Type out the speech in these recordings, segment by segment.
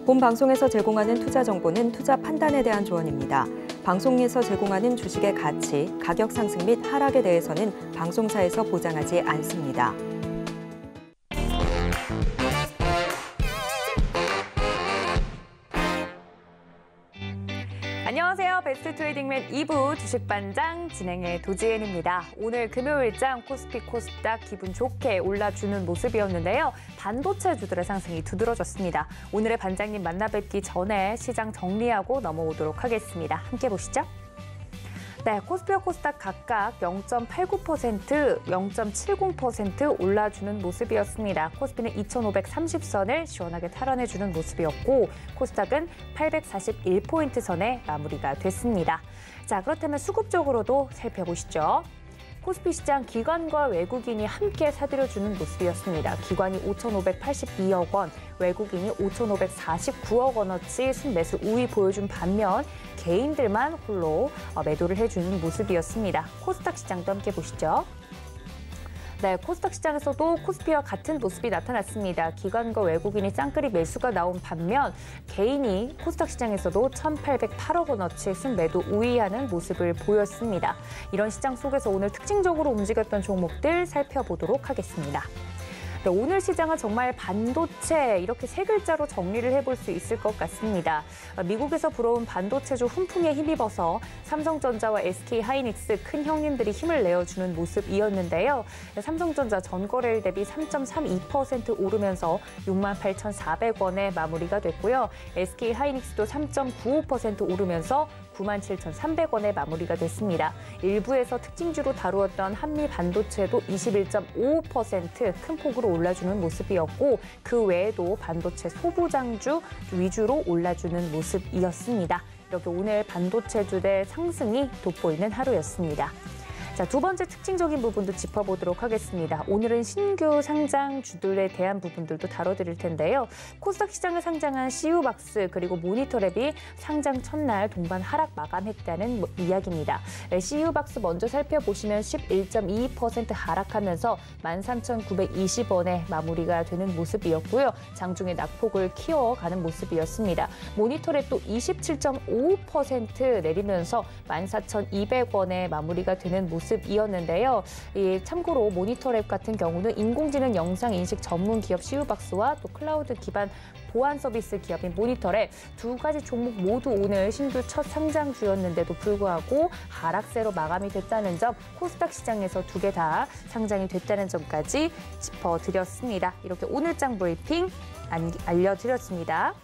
본 방송에서 제공하는 투자 정보는 투자 판단에 대한 조언입니다. 방송에서 제공하는 주식의 가치, 가격 상승 및 하락에 대해서는 방송사에서 보장하지 않습니다. 안녕하세요. 베스트 트레이딩맨 2부 주식반장 진행의 도지은입니다. 오늘 금요일장 코스피 코스닥 기분 좋게 올라주는 모습이었는데요. 반도체주들의 상승이 두드러졌습니다. 오늘의 반장님 만나뵙기 전에 시장 정리하고 넘어오도록 하겠습니다. 함께 보시죠. 네, 코스피와 코스닥 각각 0.89%, 0.70% 올라주는 모습이었습니다. 코스피는 2,530선을 시원하게 탈환해주는 모습이었고 코스닥은 841포인트 선에 마무리가 됐습니다. 자, 그렇다면 수급적으로도 살펴보시죠. 코스피 시장 기관과 외국인이 함께 사들여주는 모습이었습니다. 기관이 5,582억 원, 외국인이 5,549억 원어치 순매수 우위 보여준 반면 개인들만 홀로 매도를 해주는 모습이었습니다. 코스닥 시장도 함께 보시죠. 네, 코스닥 시장에서도 코스피와 같은 모습이 나타났습니다. 기관과 외국인이 짱끌이 매수가 나온 반면 개인이 코스닥 시장에서도 1,808억 원어치 순매도 우위하는 모습을 보였습니다. 이런 시장 속에서 오늘 특징적으로 움직였던 종목들 살펴보도록 하겠습니다. 네, 오늘 시장은 정말 반도체 이렇게 세 글자로 정리를 해볼 수 있을 것 같습니다. 미국에서 불어온 반도체주 훈풍에 힘입어서 삼성전자와 SK하이닉스 큰 형님들이 힘을 내어주는 모습이었는데요. 삼성전자 전거래일 대비 3.32% 오르면서 68,400원에 마무리가 됐고요. SK하이닉스도 3.95% 오르면서 97,300원에 마무리가 됐습니다. 일부에서 특징주로 다루었던 한미 반도체도 21.55% 큰 폭으로 올라주는 모습이었고 그 외에도 반도체 소부장주 위주로 올라주는 모습이었습니다. 이렇게 오늘 반도체주의 상승이 돋보이는 하루였습니다. 자, 두 번째 특징적인 부분도 짚어보도록 하겠습니다. 오늘은 신규 상장주들에 대한 부분들도 다뤄드릴 텐데요. 코스닥 시장에 상장한 CU박스 그리고 모니터랩이 상장 첫날 동반 하락 마감했다는 이야기입니다. CU박스 먼저 살펴보시면 11.22% 하락하면서 13,920원에 마무리가 되는 모습이었고요. 장중에 낙폭을 키워가는 모습이었습니다. 모니터랩도 27.55% 내리면서 14,200원에 마무리가 되는 모습이었는데요. 참고로 모니터랩 같은 경우는 인공지능 영상 인식 전문 기업 CU박스와 또 클라우드 기반 보안 서비스 기업인 모니터랩 두 가지 종목 모두 오늘 신규 첫 상장주였는데도 불구하고 하락세로 마감이 됐다는 점, 코스닥 시장에서 두 개 다 상장이 됐다는 점까지 짚어드렸습니다. 이렇게 오늘장 브리핑 알려드렸습니다.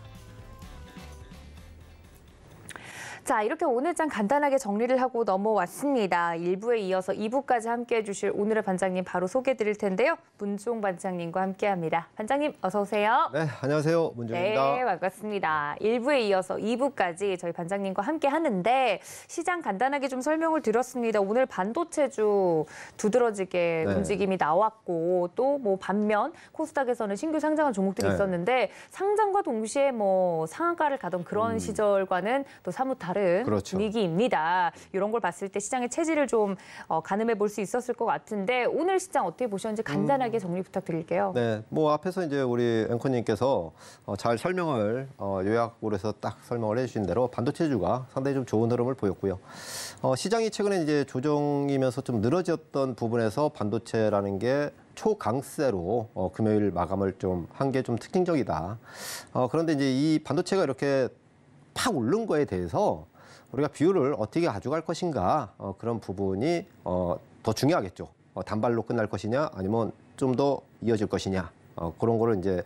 자, 이렇게 오늘장 간단하게 정리를 하고 넘어왔습니다. 1부에 이어서 2부까지 함께해 주실 오늘의 반장님 바로 소개해 드릴 텐데요. 문종 반장님과 함께합니다. 반장님 어서 오세요. 네, 안녕하세요. 문종입니다. 네, 반갑습니다. 1부에 이어서 2부까지 저희 반장님과 함께 하는데 시장 간단하게 좀 설명을 드렸습니다. 오늘 반도체주 두드러지게 움직임이 나왔고 또 뭐 반면 코스닥에서는 신규 상장한 종목들이 있었는데 상장과 동시에 뭐 상한가를 가던 그런 시절과는 또 사뭇 다른 그렇죠. 분위기입니다. 이런 걸 봤을 때 시장의 체질을 좀 가늠해 볼 수 있었을 것 같은데 오늘 시장 어떻게 보셨는지 간단하게 정리 부탁드릴게요. 네, 뭐 앞에서 이제 우리 앵커님께서 잘 설명을 요약으로 해서 딱 설명을 해주신 대로 반도체주가 상당히 좀 좋은 흐름을 보였고요. 시장이 최근에 이제 조정이면서 좀 늘어졌던 부분에서 반도체라는 게 초강세로 금요일 마감을 좀 한 게 좀 특징적이다. 그런데 이제 이 반도체가 이렇게 팍 오른 거에 대해서 우리가 비율을 어떻게 가져갈 것인가 그런 부분이 더 중요하겠죠. 단발로 끝날 것이냐 아니면 좀 더 이어질 것이냐 그런 거를 이제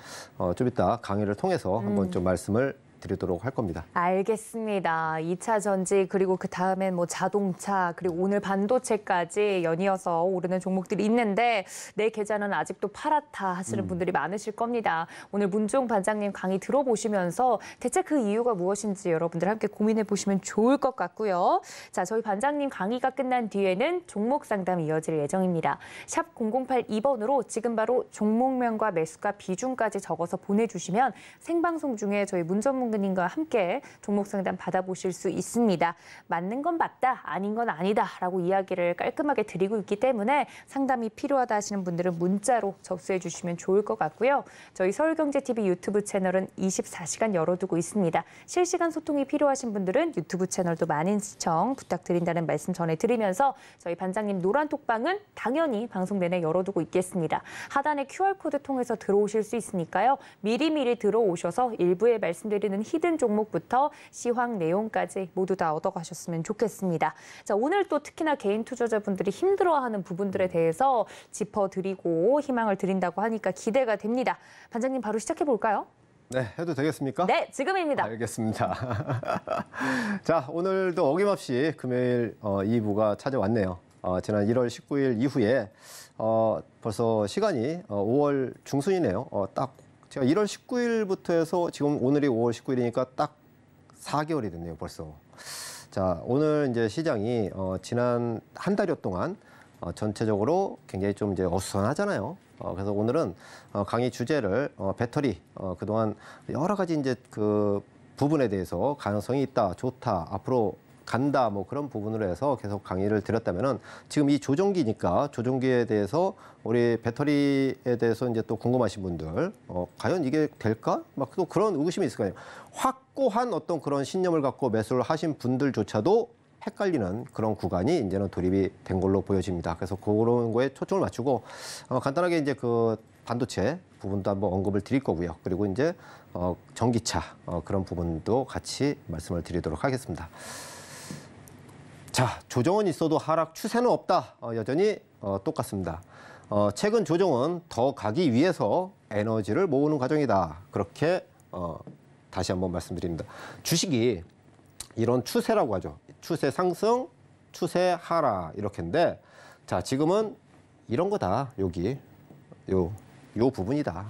좀 이따 강의를 통해서 한번 좀 말씀을 드리도록 할 겁니다. 알겠습니다. 2차 전지 그리고 그 다음엔 뭐 자동차 그리고 오늘 반도체까지 연이어서 오르는 종목들이 있는데 내 계좌는 아직도 팔았다 하시는 분들이 많으실 겁니다. 오늘 문종 반장님 강의 들어보시면서 대체 그 이유가 무엇인지 여러분들 함께 고민해 보시면 좋을 것 같고요. 자, 저희 반장님 강의가 끝난 뒤에는 종목 상담이 이어질 예정입니다. 샵 0082번으로 지금 바로 종목명과 매수가 비중까지 적어서 보내주시면 생방송 중에 저희 문전문 상담근님과 함께 종목 상담 받아보실 수 있습니다. 맞는 건 맞다, 아닌 건 아니다라고 이야기를 깔끔하게 드리고 있기 때문에 상담이 필요하다 하시는 분들은 문자로 접수해 주시면 좋을 것 같고요. 저희 서울경제TV 유튜브 채널은 24시간 열어두고 있습니다. 실시간 소통이 필요하신 분들은 유튜브 채널도 많은 시청 부탁드린다는 말씀 전해드리면서 저희 반장님 노란톡방은 당연히 방송 내내 열어두고 있겠습니다. 하단에 QR코드 통해서 들어오실 수 있으니까요. 미리미리 들어오셔서 일부에 말씀드리는 히든 종목부터 시황 내용까지 모두 다 얻어가셨으면 좋겠습니다. 자, 오늘 또 특히나 개인 투자자분들이 힘들어하는 부분들에 대해서 짚어드리고 희망을 드린다고 하니까 기대가 됩니다. 반장님 바로 시작해볼까요? 네, 해도 되겠습니까? 네, 지금입니다. 알겠습니다. 자, 오늘도 어김없이 금요일 2부가 찾아왔네요. 지난 1월 19일 이후에 벌써 시간이 5월 중순이네요. 딱 제가 1월 19일부터 해서 지금 오늘이 5월 19일이니까 딱 4개월이 됐네요, 벌써. 자, 오늘 이제 시장이 지난 한 달여 동안 전체적으로 굉장히 좀 이제 어수선하잖아요. 그래서 오늘은 강의 주제를 배터리 그동안 여러 가지 이제 그 부분에 대해서 가능성이 있다, 좋다, 앞으로 간다 뭐 그런 부분으로 해서 계속 강의를 드렸다면은 지금 이 조종기니까 조종기에 대해서 우리 배터리에 대해서 이제 또 궁금하신 분들 과연 이게 될까? 막 또 그런 의구심이 있을 거예요. 확고한 어떤 그런 신념을 갖고 매수를 하신 분들조차도 헷갈리는 그런 구간이 이제는 돌입이 된 걸로 보여집니다. 그래서 그런 거에 초점을 맞추고 간단하게 이제 그 반도체 부분도 한번 언급을 드릴 거고요. 그리고 이제 전기차 그런 부분도 같이 말씀을 드리도록 하겠습니다. 자, 조정은 있어도 하락 추세는 없다. 여전히 똑같습니다. 최근 조정은 더 가기 위해서 에너지를 모으는 과정이다. 그렇게 다시 한번 말씀드립니다. 주식이 이런 추세라고 하죠. 추세 상승, 추세 하락 이렇게인데, 자, 지금은 이런 거다. 여기 요 부분이다.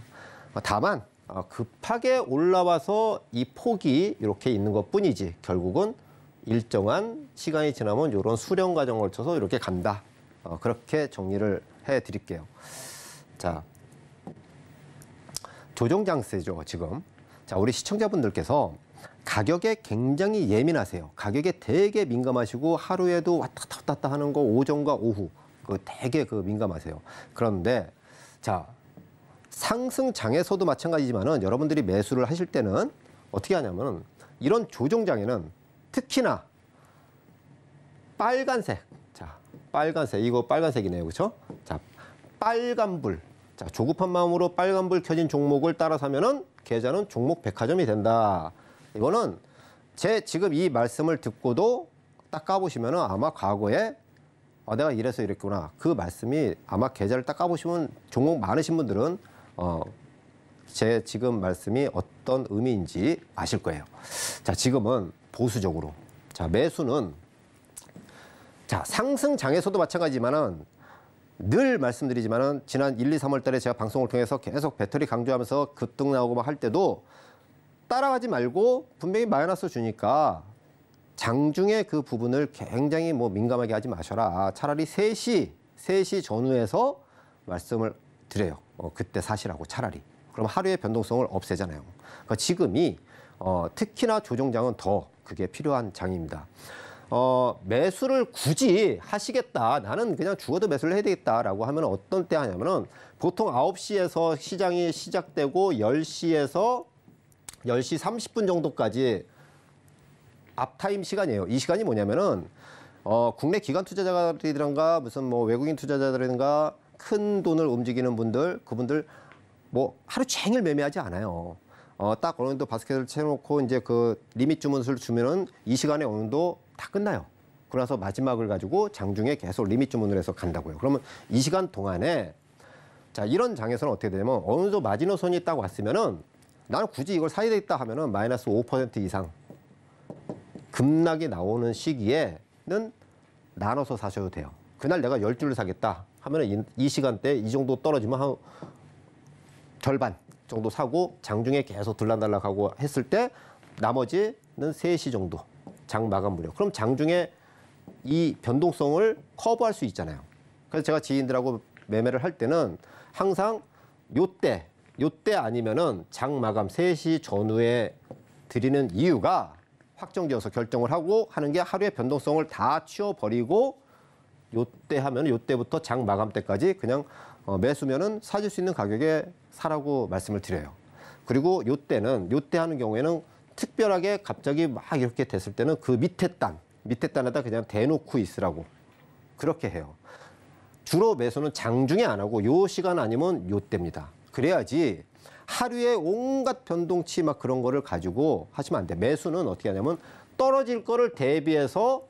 다만 급하게 올라와서 이 폭이 이렇게 있는 것뿐이지 결국은 일정한 시간이 지나면 이런 수렴 과정을 거쳐서 이렇게 간다. 그렇게 정리를 해드릴게요. 자, 조정 장세죠, 지금. 자, 우리 시청자분들께서 가격에 굉장히 예민하세요. 가격에 되게 민감하시고 하루에도 왔다 갔다 하는 거 오전과 오후 되게 민감하세요. 그런데 자, 상승장에서도 마찬가지지만은 여러분들이 매수를 하실 때는 어떻게 하냐면은 이런 조정장에는 특히나 빨간색, 자, 빨간색, 이거 빨간색이네요, 그렇죠? 자, 빨간불, 자, 조급한 마음으로 빨간불 켜진 종목을 따라 사면은 계좌는 종목 백화점이 된다. 이거는 제 지금 이 말씀을 듣고도 딱 까보시면은 아마 과거에 내가 이래서 이랬구나. 그 말씀이 아마 계좌를 딱 까보시면 종목 많으신 분들은 제 지금 말씀이 어떤 의미인지 아실 거예요. 자, 지금은 보수적으로. 자, 매수는 자, 상승장에서도 마찬가지지만은 늘 말씀드리지만은 지난 1, 2, 3월 달에 제가 방송을 통해서 계속 배터리 강조하면서 급등 나오고 막 할 때도 따라가지 말고 분명히 마이너스 주니까 장중에 그 부분을 굉장히 민감하게 하지 마셔라. 차라리 3시 전후에서 말씀을 드려요. 그때 사시라고 차라리. 그럼 하루의 변동성을 없애잖아요. 그러니까 지금이 특히나 조정장은 더 그게 필요한 장입니다. 매수를 굳이 하시겠다. 나는 그냥 죽어도 매수를 해야 되겠다라고 하면 어떤 때 하냐면은 보통 9시에서 시장이 시작되고 10시에서 10시 30분 정도까지 앞타임 시간이에요. 이 시간이 뭐냐면은 국내 기관 투자자들이든가 무슨 외국인 투자자들이든가 큰 돈을 움직이는 분들, 그분들 하루 종일 매매하지 않아요. 딱 어느 정도 바스켓을 채워놓고 이제 그 리밋 주문수를 주면은 이 시간에 어느 정도 다 끝나요. 그러나서 마지막을 가지고 장중에 계속 리밋 주문을 해서 간다고요. 그러면 이 시간 동안에 자, 이런 장에서는 어떻게 되냐면 어느 정도 마지노선이 딱 왔으면은 나는 굳이 이걸 사야 되겠다 하면은 마이너스 5% 이상 급락이 나오는 시기에는 나눠서 사셔도 돼요. 그날 내가 10주를 사겠다 하면은 이 시간대 이 정도 떨어지면 한 절반 정도 사고 장중에 계속 들락날락하고 했을 때 나머지는 3시 정도 장 마감 무렵. 그럼 장중에 이 변동성을 커버할 수 있잖아요. 그래서 제가 지인들하고 매매를 할 때는 항상 요때 아니면은 장 마감 3시 전후에 드리는 이유가 확정지어서 결정을 하고 하는 게 하루의 변동성을 다 치워버리고 요때 하면 요때부터 장 마감 때까지 그냥 매수면은 사줄 수 있는 가격에 사라고 말씀을 드려요. 그리고 요때 하는 경우에는 특별하게 갑자기 막 이렇게 됐을 때는 그 밑에 단에다 그냥 대놓고 있으라고 그렇게 해요. 주로 매수는 장중에 안 하고 요 시간 아니면 요때입니다. 그래야지 하루에 온갖 변동치 막 그런 거를 가지고 하시면 안 돼. 매수는 어떻게 하냐면 떨어질 거를 대비해서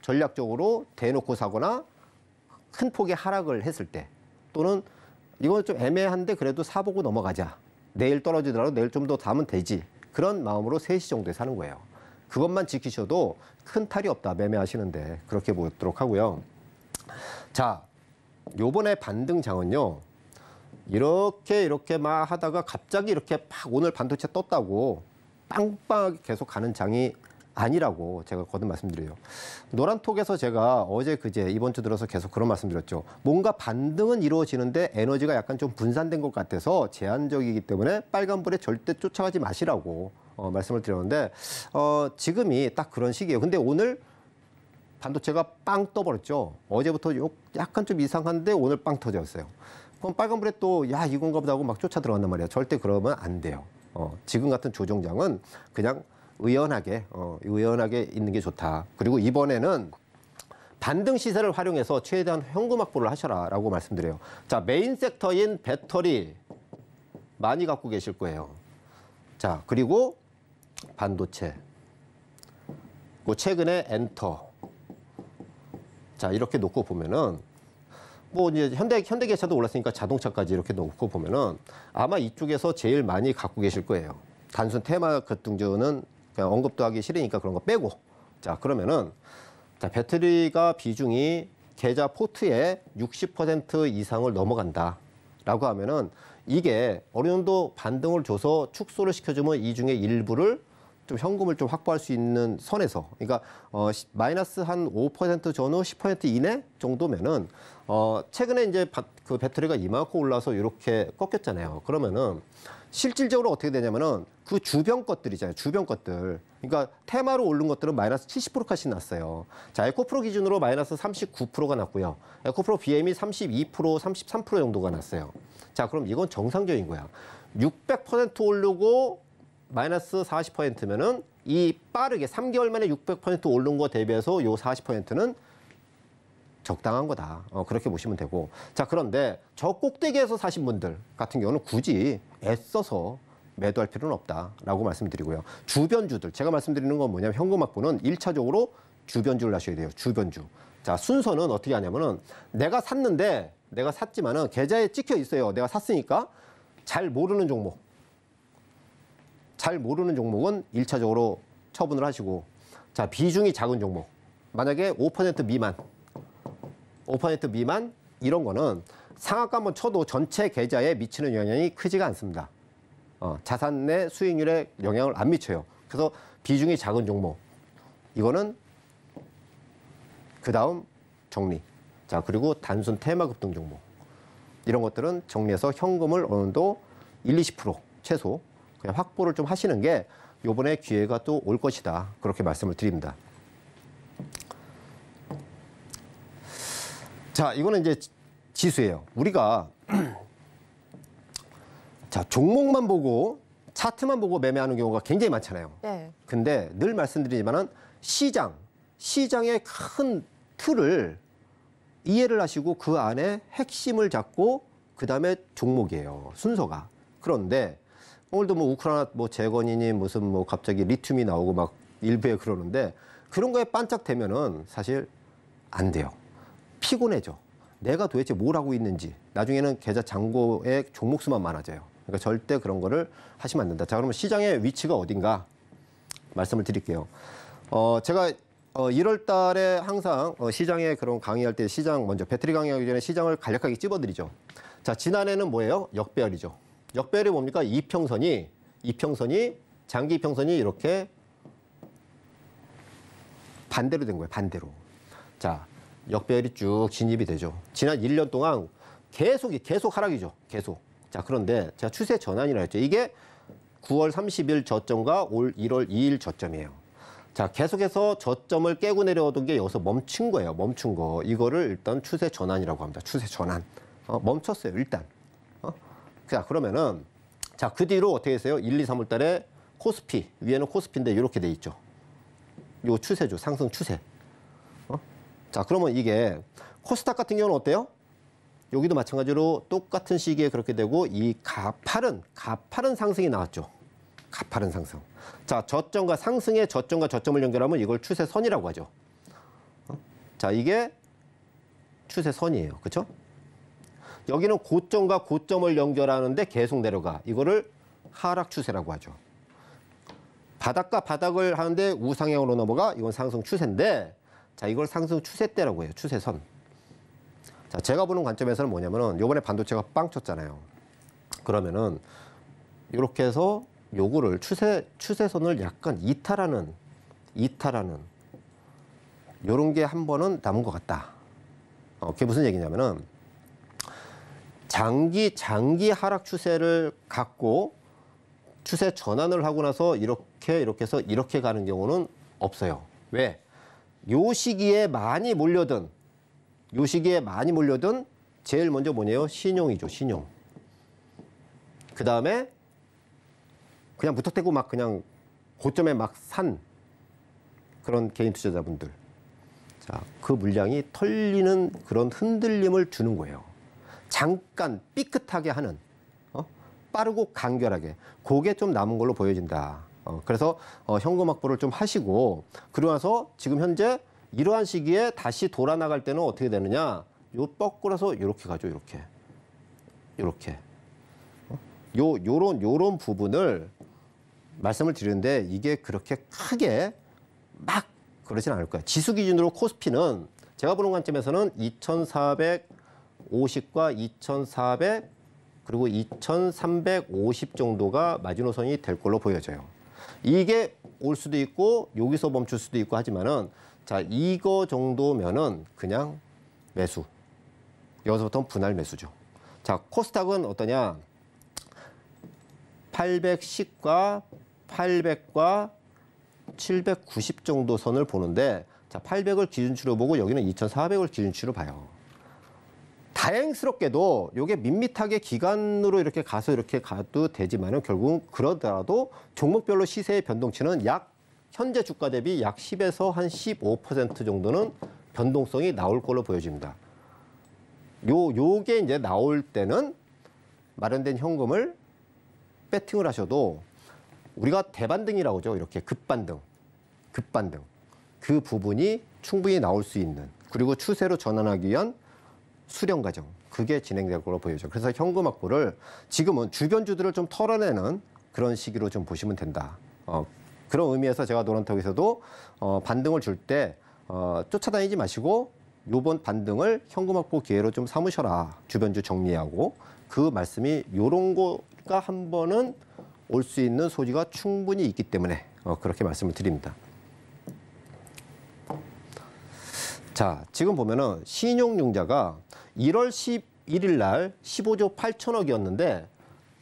전략적으로 대놓고 사거나 큰 폭의 하락을 했을 때 또는 이건 좀 애매한데 그래도 사보고 넘어가자. 내일 떨어지더라도 내일 좀 더 사면 되지. 그런 마음으로 3시 정도에 사는 거예요. 그것만 지키셔도 큰 탈이 없다. 매매하시는데 그렇게 보도록 하고요. 자, 요번에 반등장은요. 이렇게 막 하다가 갑자기 이렇게 팍 오늘 반도체 떴다고 빵빵하게 계속 가는 장이 아니라고 제가 거듭 말씀드려요. 노란톡에서 제가 어제 그제 이번 주 들어서 계속 그런 말씀드렸죠. 뭔가 반등은 이루어지는데 에너지가 약간 좀 분산된 것 같아서 제한적이기 때문에 빨간불에 절대 쫓아가지 마시라고 말씀을 드렸는데 지금이 딱 그런 시기예요. 근데 오늘 반도체가 빵 떠버렸죠. 어제부터 약간 좀 이상한데 오늘 빵 터졌어요. 그럼 빨간불에 또 야 이건가 보다 하고 막 쫓아 들어간단 말이에요. 절대 그러면 안 돼요. 지금 같은 조정장은 그냥 의연하게 있는 게 좋다. 그리고 이번에는 반등 시세를 활용해서 최대한 현금 확보를 하셔라라고 말씀드려요. 자, 메인 섹터인 배터리 많이 갖고 계실 거예요. 자, 그리고 반도체. 그 최근에 엔터. 자, 이렇게 놓고 보면은 뭐 이제 현대기아차도 올랐으니까 자동차까지 이렇게 놓고 보면은 아마 이쪽에서 제일 많이 갖고 계실 거예요. 단순 테마 급등주는 그냥 언급도 하기 싫으니까 그런 거 빼고. 자, 그러면은 자, 배터리가 비중이 계좌 포트의 60% 이상을 넘어간다라고 하면은 이게 어느 정도 반등을 줘서 축소를 시켜주면 이 중에 일부를 좀 현금을 좀 확보할 수 있는 선에서, 그러니까 마이너스 한 5% 전후 10% 이내 정도면은 최근에 이제 그 배터리가 이만큼 올라서 이렇게 꺾였잖아요. 그러면은 실질적으로 어떻게 되냐면은 그 주변 것들이잖아요. 주변 것들. 그러니까 테마로 오른 것들은 마이너스 70%까지 났어요. 자, 에코프로 기준으로 마이너스 39%가 났고요. 에코프로 BM이 32%, 33% 정도가 났어요. 자, 그럼 이건 정상적인 거야. 600% 오르고 마이너스 40%면은 이 빠르게 3개월 만에 600% 오른 거 대비해서 요 40%는 적당한 거다. 그렇게 보시면 되고. 자, 그런데 저 꼭대기에서 사신 분들 같은 경우는 굳이 애써서 매도할 필요는 없다라고 말씀드리고요. 주변주들, 제가 말씀드리는 건 뭐냐면 현금 확보는 1차적으로 주변주를 하셔야 돼요. 주변주. 자, 순서는 어떻게 하냐면은 내가 샀지만은 계좌에 찍혀 있어요. 내가 샀으니까 잘 모르는 종목. 잘 모르는 종목은 1차적으로 처분을 하시고, 자, 비중이 작은 종목. 만약에 5% 미만 이런 거는 상한가 한번 쳐도 전체 계좌에 미치는 영향이 크지가 않습니다. 자산 내 수익률에 영향을 안 미쳐요. 그래서 비중이 작은 종목. 이거는 그 다음 정리. 자, 그리고 단순 테마 급등 종목. 이런 것들은 정리해서 현금을 어느 정도 20% 최소 그냥 확보를 좀 하시는 게 요번에 기회가 또 올 것이다. 그렇게 말씀을 드립니다. 자, 이거는 이제 지수예요. 우리가 자, 종목만 보고 차트만 보고 매매하는 경우가 굉장히 많잖아요. 네. 근데 늘 말씀드리지만은 시장의 큰 틀을 이해를 하시고 그 안에 핵심을 잡고 그다음에 종목이에요. 순서가. 그런데 오늘도 뭐 우크라이나 뭐 재건이니 무슨 뭐 갑자기 리튬이 나오고 막 일부에 그러는데 그런 거에 반짝대면은 사실 안 돼요. 피곤해져. 내가 도대체 뭘 하고 있는지. 나중에는 계좌 잔고의 종목 수만 많아져요. 그러니까 절대 그런 거를 하시면 안 된다. 자, 그러면 시장의 위치가 어딘가 말씀을 드릴게요. 제가 1월 달에 항상 시장에 그런 강의할 때 시장 먼저 배터리 강의하기 전에 시장을 간략하게 찝어드리죠. 자, 지난해는 뭐예요? 역배열이죠. 역배열이 뭡니까? 이평선이 장기 이평선이 이렇게 반대로 된 거예요. 반대로. 자, 역배열이 쭉 진입이 되죠. 지난 1년 동안 계속 하락이죠. 계속. 자, 그런데 제가 추세 전환이라 했죠. 이게 9월 30일 저점과 올 1월 2일 저점이에요. 자, 계속해서 저점을 깨고 내려오던 게 여기서 멈춘 거예요. 멈춘 거. 이거를 일단 추세 전환이라고 합니다. 추세 전환. 멈췄어요, 일단. 자, 그러면은, 자, 그 뒤로 어떻게 했어요? 1, 2, 3월 달에 코스피, 위에는 코스피인데 이렇게 돼 있죠. 요 추세죠. 상승 추세. 자, 그러면 이게 코스닥 같은 경우는 어때요? 여기도 마찬가지로 똑같은 시기에 그렇게 되고 이 가파른 상승이 나왔죠. 가파른 상승. 자, 저점과 상승의 저점과 저점을 연결하면 이걸 추세선이라고 하죠. 자, 이게 추세선이에요. 그렇죠? 여기는 고점과 고점을 연결하는데 계속 내려가. 이거를 하락 추세라고 하죠. 바닥과 바닥을 하는데 우상향으로 넘어가. 이건 상승 추세인데, 자, 이걸 상승 추세대라고 해요. 추세선. 자, 제가 보는 관점에서는 뭐냐면은 요번에 반도체가 빵 쳤잖아요. 그러면은 이렇게 해서 요거를 추세선을 약간 이탈하는 요런 게 한 번은 남은 것 같다. 그게 무슨 얘기냐면은 장기 하락 추세를 갖고 추세 전환을 하고 나서 이렇게 해서 이렇게 가는 경우는 없어요. 왜? 요 시기에 많이 몰려든 제일 먼저 뭐냐요? 신용이죠, 신용. 그 다음에 그냥 무턱대고 막 그냥 고점에 막 산 그런 개인 투자자분들. 자, 그 물량이 털리는 그런 흔들림을 주는 거예요. 잠깐 삐끗하게 하는, 빠르고 간결하게. 그게 좀 남은 걸로 보여진다. 그래서 현금 확보를 좀 하시고, 그러고 나서 지금 현재 이러한 시기에 다시 돌아 나갈 때는 어떻게 되느냐? 요 뻐꾸라서 이렇게 가죠, 이렇게. 요런 부분을 말씀을 드리는데 이게 그렇게 크게 막 그러진 않을 거예요. 지수 기준으로 코스피는 제가 보는 관점에서는 2450과 2400 그리고 2350 정도가 마지노선이 될 걸로 보여져요. 이게 올 수도 있고 여기서 멈출 수도 있고 하지만은 자, 이거 정도면은 그냥 매수. 여기서부터는 분할 매수죠. 자, 코스닥은 어떠냐? 810과 800과 790 정도 선을 보는데, 자, 800을 기준치로 보고 여기는 2400을 기준치로 봐요. 다행스럽게도 이게 밋밋하게 기간으로 이렇게 가서 이렇게 가도 되지만은 결국은 그러더라도 종목별로 시세의 변동치는 현재 주가 대비 약 10에서 한 15% 정도는 변동성이 나올 걸로 보여집니다. 요게 이제 나올 때는 마련된 현금을 배팅을 하셔도 우리가 대반등이라고 하죠. 이렇게 급반등. 그 부분이 충분히 나올 수 있는, 그리고 추세로 전환하기 위한 수령 과정, 그게 진행될 걸로 보여져. 그래서 현금 확보를 지금은 주변주들을 좀 털어내는 그런 시기로 좀 보시면 된다. 그런 의미에서 제가 노란톡에서도 반등을 줄 때 쫓아다니지 마시고 요번 반등을 현금 확보 기회로 좀 삼으셔라. 주변주 정리하고. 그 말씀이 요런 거가 한 번은 올 수 있는 소지가 충분히 있기 때문에 그렇게 말씀을 드립니다. 자, 지금 보면은 신용융자가 1월 11일 날 15조 8천억이었는데,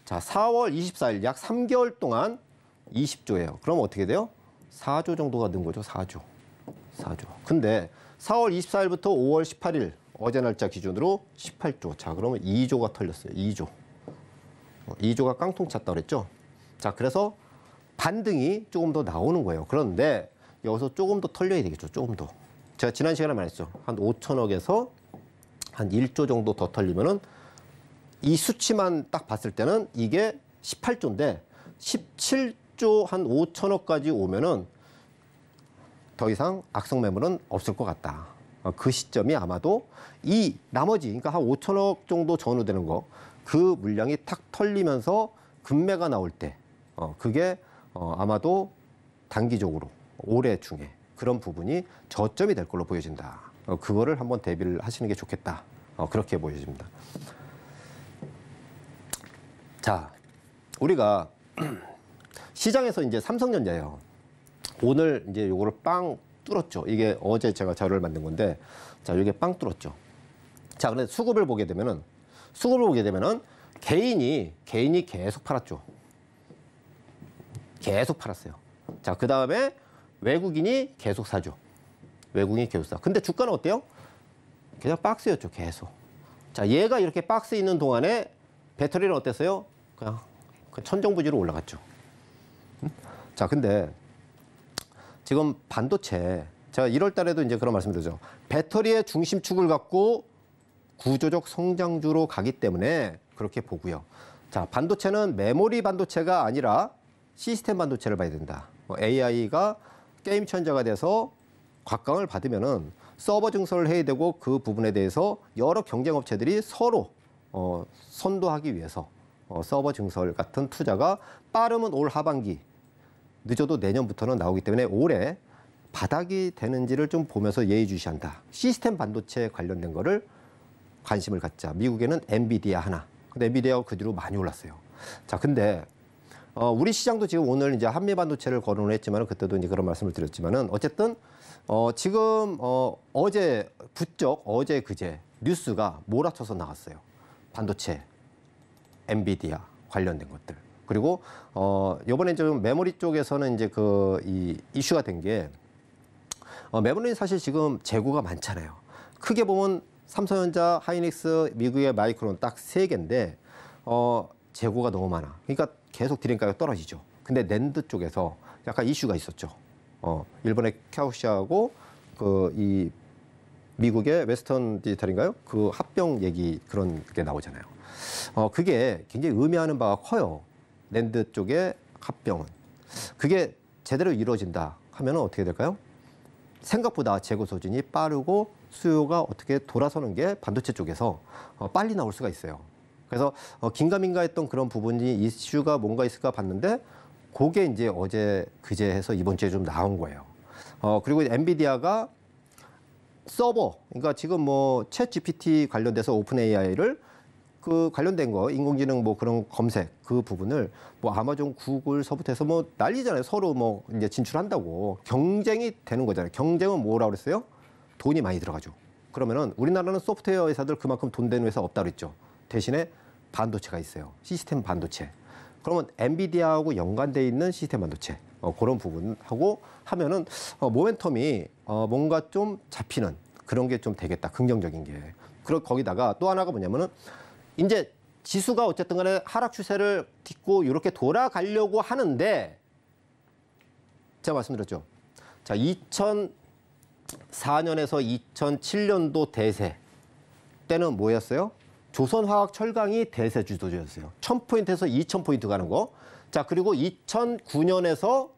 자, 4월 24일 약 3개월 동안 20조예요. 그럼 어떻게 돼요? 4조 정도가 는 거죠. 4조. 근데 4월 24일부터 5월 18일 어제 날짜 기준으로 18조. 자, 그러면 2조가 털렸어요. 2조가 깡통 찼다고 그랬죠. 자, 그래서 반등이 조금 더 나오는 거예요. 그런데 여기서 조금 더 털려야 되겠죠. 조금 더. 제가 지난 시간에 말했죠. 한 5천억에서 한 1조 정도 더 털리면은 이 수치만 딱 봤을 때는 이게 18조인데 17조 한 5천억까지 오면은 더 이상 악성 매물은 없을 것 같다. 그 시점이 아마도 이 나머지, 그러니까 한 5천억 정도 전후되는 거, 그 물량이 탁 털리면서 급매가 나올 때, 그게 아마도 단기적으로 올해 중에 그런 부분이 저점이 될 걸로 보여진다. 그거를 한번 대비를 하시는 게 좋겠다. 그렇게 보여집니다. 자, 우리가 시장에서 이제 삼성전자예요. 오늘 이제 요거를 빵 뚫었죠. 이게 어제 제가 자료를 만든 건데, 자, 이게 빵 뚫었죠. 자, 근데 수급을 보게 되면은 개인이 계속 팔았죠. 계속 팔았어요. 자, 그 다음에 외국인이 계속 사죠. 외국인이 계속 사. 근데 주가는 어때요? 그냥 박스였죠, 계속. 자, 얘가 이렇게 박스 있는 동안에 배터리는 어땠어요? 그냥 천정부지로 올라갔죠. 자, 근데 지금 반도체, 제가 1월 달에도 이제 그런 말씀드렸죠. 배터리의 중심축을 갖고 구조적 성장주로 가기 때문에 그렇게 보고요. 자, 반도체는 메모리 반도체가 아니라 시스템 반도체를 봐야 된다. AI가 게임 천재가 돼서 곽강을 받으면은 서버 증설을 해야 되고 그 부분에 대해서 여러 경쟁 업체들이 서로 선도하기 위해서 서버 증설 같은 투자가 빠르면 올 하반기, 늦어도 내년부터는 나오기 때문에 올해 바닥이 되는지를 좀 보면서 예의주시한다. 시스템 반도체 관련된 거를 관심을 갖자. 미국에는 엔비디아 하나. 근데 엔비디아가 그 뒤로 많이 올랐어요. 자, 근데 우리 시장도 지금 오늘 이제 한미 반도체를 거론을 했지만 그때도 이제 그런 말씀을 드렸지만은 어쨌든 지금 어제 부쩍 어제 그제 뉴스가 몰아쳐서 나왔어요. 반도체, 엔비디아 관련된 것들. 그리고 이번에 좀 메모리 쪽에서는 이제 이 이슈가 된 게 메모리는 사실 지금 재고가 많잖아요. 크게 보면 삼성전자, 하이닉스, 미국의 마이크론 딱 3개인데 재고가 너무 많아. 그러니까 계속 디램가가 떨어지죠. 근데 낸드 쪽에서 약간 이슈가 있었죠. 일본의 카우시하고 이 미국의 웨스턴 디지털인가요? 그 합병 얘기 그런 게 나오잖아요. 그게 굉장히 의미하는 바가 커요. 낸드 쪽의 합병은. 그게 제대로 이루어진다 하면은 어떻게 될까요? 생각보다 재고 소진이 빠르고 수요가 어떻게 돌아서는 게 반도체 쪽에서 빨리 나올 수가 있어요. 그래서 긴가민가 했던 그런 부분이 이슈가 뭔가 있을까 봤는데 그게 이제 어제 그제 해서 이번 주에 좀 나온 거예요. 그리고 엔비디아가 서버, 그러니까 지금 뭐 챗 GPT 관련돼서 오픈 AI를 그 관련된 거 인공지능 뭐 그런 검색 그 부분을 뭐 아마존, 구글서부터 해서 뭐 난리잖아요. 서로 뭐 이제 진출한다고 경쟁이 되는 거잖아요. 경쟁은 뭐라 그랬어요? 돈이 많이 들어가죠. 그러면은 우리나라는 소프트웨어 회사들 그만큼 돈 되는 회사 없다 그랬죠. 대신에 반도체가 있어요. 시스템 반도체. 그러면 엔비디아하고 연관돼 있는 시스템 반도체 그런 부분하고 하면은 모멘텀이 뭔가 좀 잡히는 그런 게 좀 되겠다. 긍정적인 게. 그리고 거기다가 또 하나가 뭐냐면은 이제 지수가 어쨌든 간에 하락 추세를 딛고 이렇게 돌아가려고 하는데 제가 말씀드렸죠. 자, 2004년에서 2007년도 대세 때는 뭐였어요? 조선화학철강이 대세 주도주였어요. 1000포인트에서 2000포인트 가는 거. 자, 그리고 2009년에서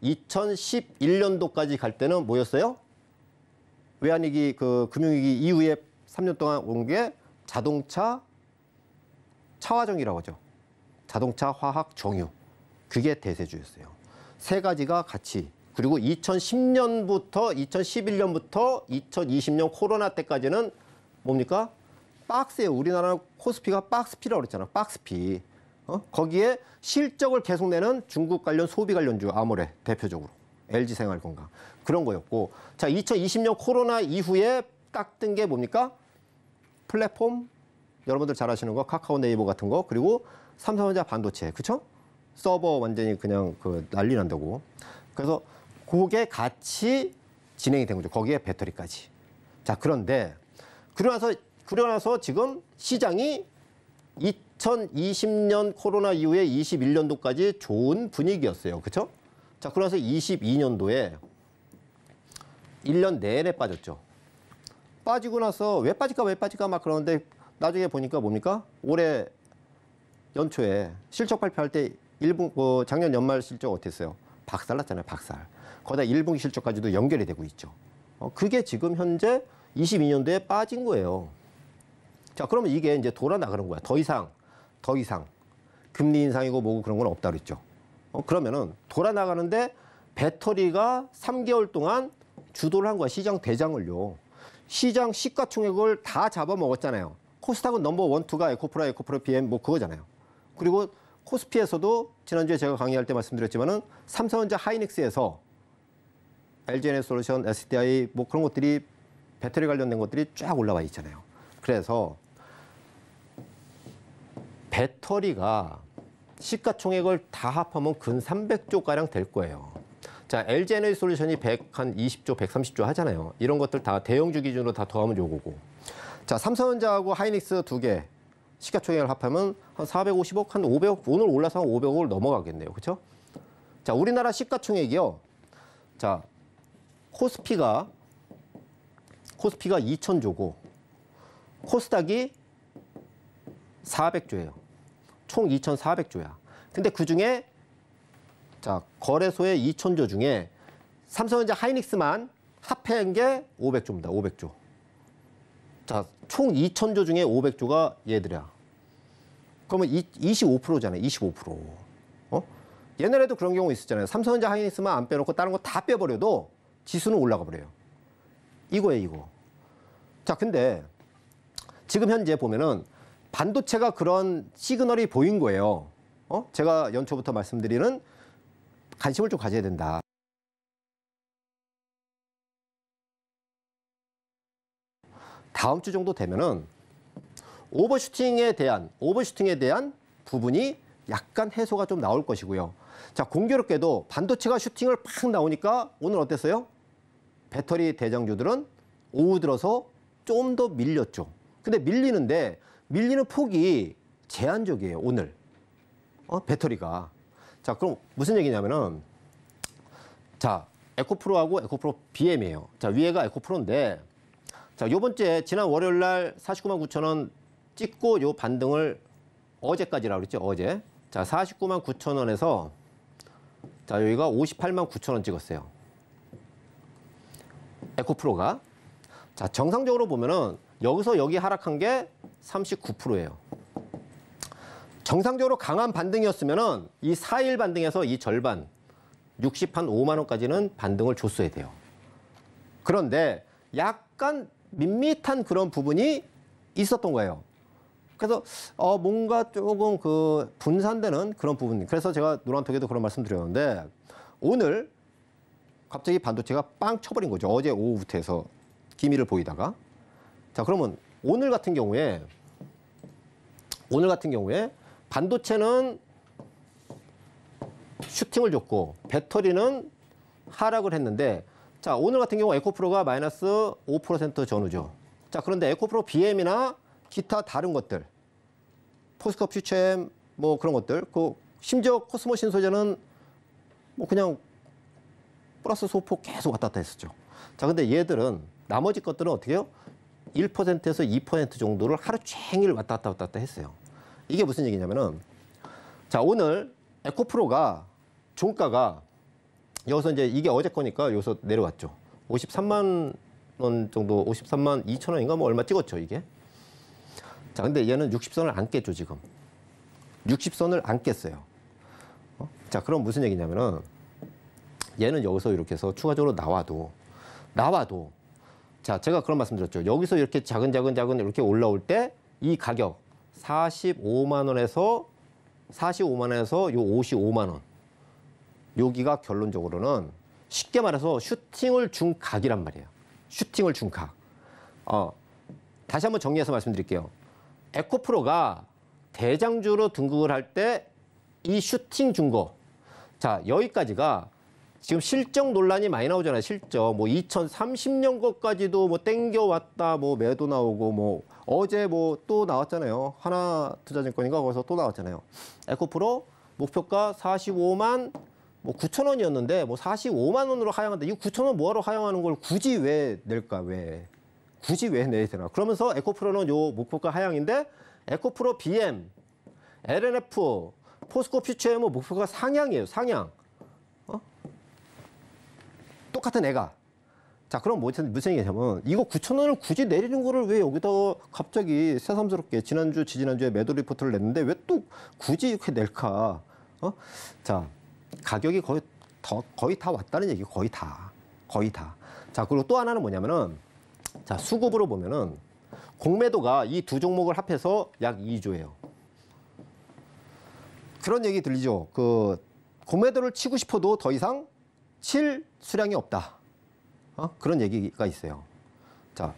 2011년도까지 갈 때는 뭐였어요? 외환위기, 금융위기 이후에 3년 동안 온 게 자동차, 차화정이라고 하죠. 자동차, 화학, 정유. 그게 대세주였어요. 세 가지가 같이. 그리고 2010년부터 2011년부터 2020년 코로나 때까지는 뭡니까? 박스예요. 우리나라 코스피가 박스피라고 그랬잖아. 박스피. 거기에 실적을 계속 내는 중국 관련 소비 관련주 아모레 대표적으로. LG생활건강. 그런 거였고. 자, 2020년 코로나 이후에 딱 뜬 게 뭡니까? 플랫폼, 여러분들 잘 아시는 거, 카카오 네이버 같은 거, 그리고 삼성전자 반도체, 그쵸? 서버 완전히 그냥 난리 난다고. 그래서 그게 같이 진행이 된 거죠. 거기에 배터리까지. 자, 그런데 그러고 나서 지금 시장이 2020년 코로나 이후에 21년도까지 좋은 분위기였어요. 그쵸? 자, 그러면서 22년도에 1년 내내 빠졌죠. 빠지고 나서 왜 빠질까 막 그러는데 나중에 보니까 뭡니까? 올해 연초에 실적 발표할 때 작년 연말 실적 어땠어요? 박살났잖아요, 박살. 거기다 1분기 실적까지도 연결이 되고 있죠. 그게 지금 현재 22년도에 빠진 거예요. 자, 그러면 이게 이제 돌아 나가는 거야. 더 이상 금리 인상이고 뭐고 그런 건 없다 그랬죠. 그러면은 돌아 나가는데 배터리가 3개월 동안 주도를 한 거야. 시장 대장을요. 시장 시가총액을 다 잡아먹었잖아요. 코스닥은 넘버 1, 2가 에코프라, PM 뭐 그거잖아요. 그리고 코스피에서도 지난주에 제가 강의할 때 말씀드렸지만은 삼성전자 하이닉스에서 LG에너지솔루션, SDI 뭐 그런 것들이 배터리 관련된 것들이 쫙 올라와 있잖아요. 그래서 배터리가 시가총액을 다 합하면 근 300조가량 될 거예요. 자, LG에너지솔루션이 120조, 130조 하잖아요. 이런 것들 다 대형주 기준으로 다 더하면 요거고. 자, 삼성전자하고 하이닉스 두 개 시가총액을 합하면 한 450억, 한 500억, 오늘 올라서 한 500억을 넘어가겠네요. 그렇죠? 자, 우리나라 시가총액이요. 자, 코스피가 2,000조고 코스닥이 400조예요. 총 2,400조야. 근데 그중에 자, 거래소의 2,000조 중에 삼성전자 하이닉스만 합한 게 500조입니다. 500조. 자, 총 2,000조 중에 500조가 얘들이야. 그러면 25%잖아요. 25%. 옛날에도 그런 경우 있었잖아요. 삼성전자 하이닉스만 안 빼놓고 다른 거 다 빼버려도 지수는 올라가 버려요. 이거예요, 이거. 자, 근데 지금 현재 보면은 반도체가 그런 시그널이 보인 거예요. 제가 연초부터 말씀드리는 관심을 좀 가져야 된다. 다음 주 정도 되면은 오버슈팅에 대한 부분이 약간 해소가 좀 나올 것이고요. 자, 공교롭게도 반도체가 슈팅을 팍 나오니까 오늘 어땠어요? 배터리 대장주들은 오후 들어서 좀 더 밀렸죠. 근데 밀리는 폭이 제한적이에요, 오늘. 배터리가. 자, 그럼 무슨 얘기냐면은, 자, 에코프로하고 에코프로 BM이에요. 자, 위에가 에코프로인데, 자, 요번 주에 지난 월요일 날 49만 9천 원 찍고 요 반등을 어제까지라고 그랬죠, 어제. 자, 49만 9천 원에서 자, 여기가 58만 9천 원 찍었어요. 에코프로가. 자, 정상적으로 보면은 여기서 여기 하락한 게 39%예요. 정상적으로 강한 반등이었으면은 이 4일 반등에서 이 절반 65만 원까지는 반등을 줬어야 돼요. 그런데 약간 밋밋한 그런 부분이 있었던 거예요. 그래서 뭔가 조금 그 분산되는 그런 부분. 그래서 제가 노란톡에도 그런 말씀 드렸는데 오늘 갑자기 반도체가 빵 쳐버린 거죠. 어제 오후부터 해서 기미를 보이다가. 자, 그러면 오늘 같은 경우에 반도체는 슈팅을 줬고 배터리는 하락을 했는데, 자, 오늘 같은 경우 에코프로가 마이너스 5% 전후죠. 자, 그런데 에코프로 BM이나 기타 다른 것들, 포스코 퓨처엠 뭐 그런 것들, 심지어 코스모 신소재는 뭐 그냥 플러스 소폭 계속 왔다 갔다 했었죠. 자, 근데 얘들은 나머지 것들은 어떻게 해요? 1%에서 2% 정도를 하루 종일 왔다 갔다 했어요. 이게 무슨 얘기냐면은, 자, 오늘 에코프로가 종가가 여기서 이제 이게 어제 거니까 여기서 내려왔죠. 53만 원 정도, 53만 2천 원인가 뭐 얼마 찍었죠, 이게. 자, 근데 얘는 60선을 안 깼죠, 지금. 60선을 안 깼어요. 자, 그럼 무슨 얘기냐면은 얘는 여기서 이렇게 해서 추가적으로 나와도 자, 제가 그런 말씀 드렸죠. 여기서 이렇게 작은 이렇게 올라올 때 이 가격 45만 원에서 요 55만 원. 여기가 결론적으로는 쉽게 말해서 슈팅을 준 각이란 말이에요. 슈팅을 준 각. 다시 한번 정리해서 말씀드릴게요. 에코프로가 대장주로 등극을 할 때 이 슈팅 준 거. 자, 여기까지가 지금 실적 논란이 많이 나오잖아요. 실적. 뭐 2030년 것까지도 뭐 땡겨왔다, 뭐 매도 나오고, 뭐 어제 뭐 또 나왔잖아요. 하나투자증권인가 거기서 또 나왔잖아요. 에코프로 목표가 45만 뭐 9천 원이었는데 뭐 45만 원으로 하향한다. 이 9천 원 뭐하러 하향하는 걸 굳이 왜 낼까? 굳이 왜 내야 되나? 그러면서 에코프로는 요 목표가 하향인데 에코프로 BM, LNF, 포스코 퓨처엠은 목표가 상향이에요. 상향. 똑같은 애가. 자, 그럼 무슨 얘기냐면 이거 9천 원을 굳이 내리는 거를 왜 여기다 갑자기 새삼스럽게 지지난주에 매도 리포트를 냈는데 왜 또 굳이 이렇게 낼까? 자, 가격이 거의 다 왔다는 얘기. 거의 다. 자, 그리고 또 하나는 뭐냐면은, 자, 수급으로 보면은 공매도가 이 두 종목을 합해서 약 2조예요. 그런 얘기 들리죠? 공매도를 치고 싶어도 더 이상 칠 수량이 없다. 그런 얘기가 있어요. 자,